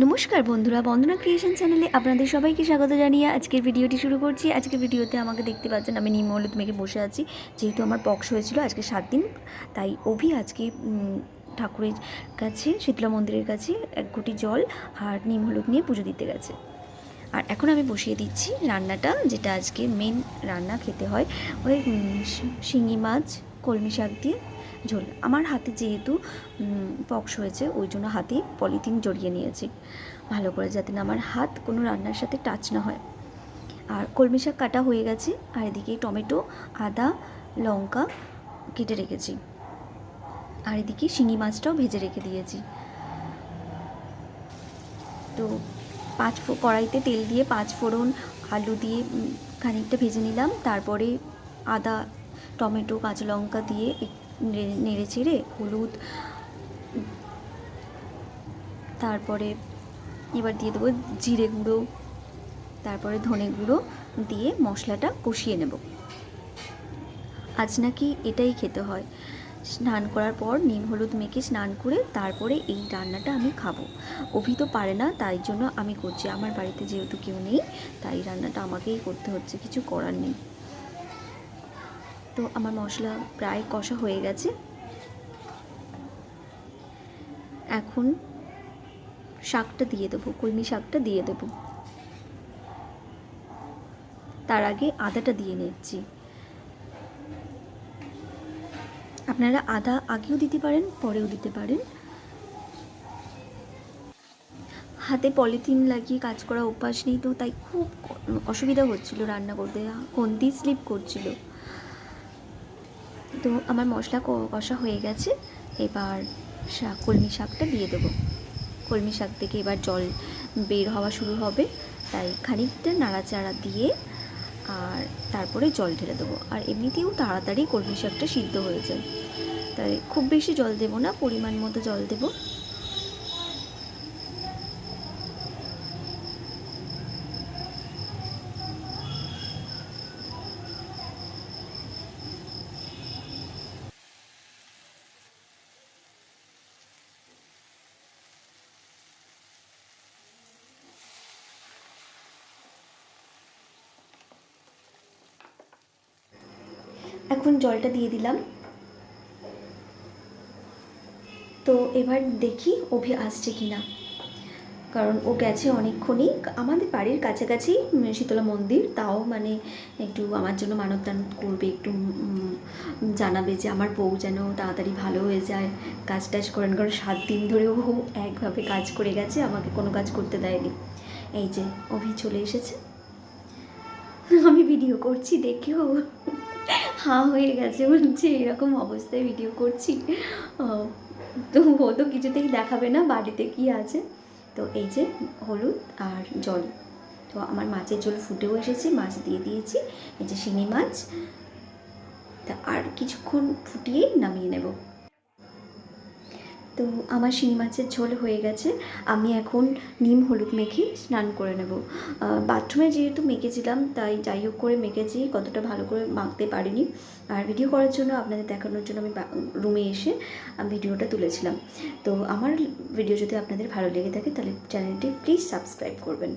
নমস্কার বন্ধুরা, বন্দনা ক্রিয়েশন চ্যানেলে আপনাদের সবাইকে স্বাগত জানিয়ে আজকের ভিডিওটি শুরু করছি। আজকের ভিডিওতে আমাকে দেখতে পাচ্ছেন আমি নিম হলুদ মেখে বসে আছি। যেহেতু আমার পক্স হয়েছিল আজকে 7 দিন, তাই অভি আজকে ঠাকুরের কাছে, শীতলা মন্দিরের কাছে এক ঘটি জল আর নিম হলুদ নিয়ে পুজো দিতে গেছে। আর এখন আমি বসিয়ে দিচ্ছি রান্নাটা, যেটা আজকে মেন রান্না খেতে হয়, ওই শিঙি মাছ কলমি শাক দিয়ে ঝোল। আমার হাতে যেহেতু পক্স হয়েছে, ওই জন্য হাতে পলিথিন জড়িয়ে নিয়েছি ভালো করে, যাতে না আমার হাত কোনো রান্নার সাথে টাচ না হয়। আর কলমি শাক কাটা হয়ে গেছে, আর এদিকে টমেটো, আদা, লঙ্কা কেটে রেখেছি, আর এদিকে শিঙি মাছটাও ভেজে রেখে দিয়েছি। তো কড়াইতে তেল দিয়ে 5 ফোড়ন, আলু দিয়ে খানিকটা ভেজে নিলাম। তারপরে আদা, টমেটো, কাঁচা লঙ্কা দিয়ে নেড়ে চেড়ে হলুদ, তারপরে এবার দিয়ে দেবো জিরে গুঁড়ো, তারপরে ধনে গুঁড়ো দিয়ে মশলাটা কষিয়ে নেব। আজ নাকি এটাই খেতে হয়, স্নান করার পর নিম হলুদ মেখে স্নান করে তারপরে এই রান্নাটা আমি খাবো। অভি তো পারে না, তাই জন্য আমি করছি। আমার বাড়িতে যেহেতু কেউ নেই, তাই রান্নাটা আমাকেই করতে হচ্ছে, কিছু করার নেই। তো আমার মশলা প্রায় কষা হয়ে গেছে। এখন শাকটা দিয়ে দেবো, কলমি শাকটা দিয়ে দেবো। তার আগে আদাটা দিয়ে নিচ্ছি। আপনারা আদা আগেও দিতে পারেন, পরেও দিতে পারেন। হাতে পলিথিন লাগিয়ে কাজ করা অভ্যাস নেই, তো তাই খুব অসুবিধা হচ্ছিল রান্না করতে, খন্তি স্লিপ করছিল। তো আমার মশলা কষা হয়ে গেছে। এবার কলমি শাকটা দিয়ে দেবো। কলমি শাক থেকে এবার জল বের হওয়া শুরু হবে, তাই খানিকটা নাড়াচাড়া দিয়ে আর তারপরে জল ঢেলে দেবো। আর এমনিতেও তাড়াতাড়ি কলমি শাকটা সিদ্ধ হয়ে যায়, তাই খুব বেশি জল দেবো না, পরিমাণ মতো জল দেবো। এখন জলটা দিয়ে দিলাম। তো এবার দেখি অভি আসছে কিনা, কারণ ও গেছে অনেকক্ষণই। আমাদের বাড়ির কাছাকাছি শীতলা মন্দির, তাও মানে একটু আমার জন্য মানত টানত করবে, একটু জানাবে যে আমার বউ যেন তাড়াতাড়ি ভালো হয়ে যায়, কাজ টাজ করেন। কারণ 7 দিন ধরেও একভাবে কাজ করে গেছে, আমাকে কোনো কাজ করতে দেয়নি। এই যে অভি চলে এসেছে, আমি ভিডিও করছি দেখেও হাঁ হয়ে গেছে, বলছে এরকম অবস্থায় ভিডিও করছি। তো ও তো কিছুতেই দেখাবে না বাড়িতে কি আছে। তো এই যে হলুদ আর জল, তো আমার মাছের ঝোল ফুটেও এসেছে, মাছ দিয়ে দিয়েছি। এই যে শিঙি মাছ, তা আর কিছুক্ষণ ফুটিয়ে নামিয়ে নেব। তো আমার শিঙি মাছের ঝোল হয়ে গেছে। আমি এখন নিম হলুদ মেখে স্নান করে নেব। বাথরুমে যেহেতু মেখেছিলাম, তাই যাই হোক করে মেখেছি, কতটা ভালো করে মাখতে পারিনি। আর ভিডিও করার জন্য, আপনাদের দেখানোর জন্য আমি রুমে এসে ভিডিওটা তুলেছিলাম। তো আমার ভিডিও যদি আপনাদের ভালো লেগে থাকে, তাহলে চ্যানেলটি প্লিজ সাবস্ক্রাইব করবেন।